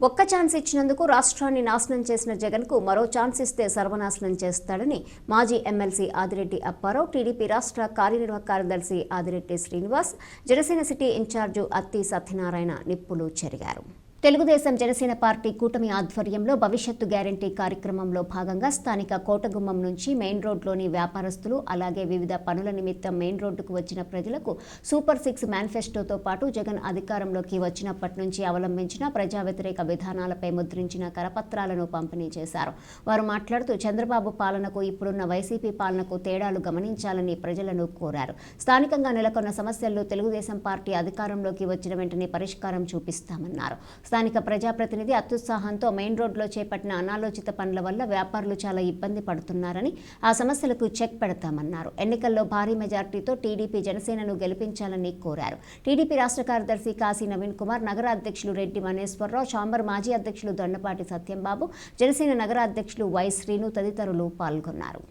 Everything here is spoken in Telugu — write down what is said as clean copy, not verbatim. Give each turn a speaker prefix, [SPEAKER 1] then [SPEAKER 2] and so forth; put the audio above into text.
[SPEAKER 1] ఒక్క ఛాన్స్ ఇచ్చినందుకు రాష్ట్రాన్ని నాశనం చేసిన జగన్కు మరో ఛాన్స్ ఇస్తే సర్వనాశనం చేస్తాడని మాజీ ఎమ్మెల్సీ ఆదిరెడ్డి అప్పారావు, టీడీపీ రాష్ట్ర కార్యనిర్వాహక కార్యదర్శి ఆదిరెడ్డి శ్రీనివాస్, జనసేన సిటీ ఇన్ఛార్జి అత్తి సత్యనారాయణ నిప్పులు చెరిగారు. తెలుగుదేశం జనసేన పార్టీ కూటమి ఆధ్వర్యంలో భవిష్యత్తు గ్యారంటీ కార్యక్రమంలో భాగంగా స్థానిక కోటగుమ్మం నుంచి మెయిన్ రోడ్లోని వ్యాపారస్తులు, అలాగే వివిధ పనుల నిమిత్తం మెయిన్ రోడ్డుకు వచ్చిన ప్రజలకు సూపర్ 6 మేనిఫెస్టోతో పాటు జగన్ అధికారంలోకి వచ్చినప్పటి నుంచి అవలంబించిన ప్రజా వ్యతిరేక విధానాలపై ముద్రించిన కరపత్రాలను పంపిణీ చేశారు. వారు మాట్లాడుతూ చంద్రబాబు పాలనకు ఇప్పుడున్న వైసీపీ పాలనకు తేడాలు గమనించాలని ప్రజలను కోరారు. స్థానికంగా నెలకొన్న సమస్యల్లో తెలుగుదేశం పార్టీ అధికారంలోకి వచ్చిన వెంటనే పరిష్కారం చూపిస్తామన్నారు. స్థానిక ప్రజాప్రతినిధి అత్యుత్సాహంతో మెయిన్ రోడ్లో చేపట్టిన అనాలోచిత పనుల వల్ల వ్యాపారులు చాలా ఇబ్బంది పడుతున్నారని, ఆ సమస్యలకు చెక్ పెడతామన్నారు. ఎన్నికల్లో భారీ మెజార్టీతో టీడీపీ జనసేనను గెలిపించాలని కోరారు. టీడీపీ రాష్ట్ర కార్యదర్శి కాశీ నవీన్ కుమార్, నగర అధ్యక్షులు రెడ్డి మనేశ్వరరావు, ఛాంబర్ మాజీ అధ్యక్షులు దొండపాటి సత్యంబాబు, జనసేన నగర అధ్యక్షులు వై శ్రీను తదితరులు పాల్గొన్నారు.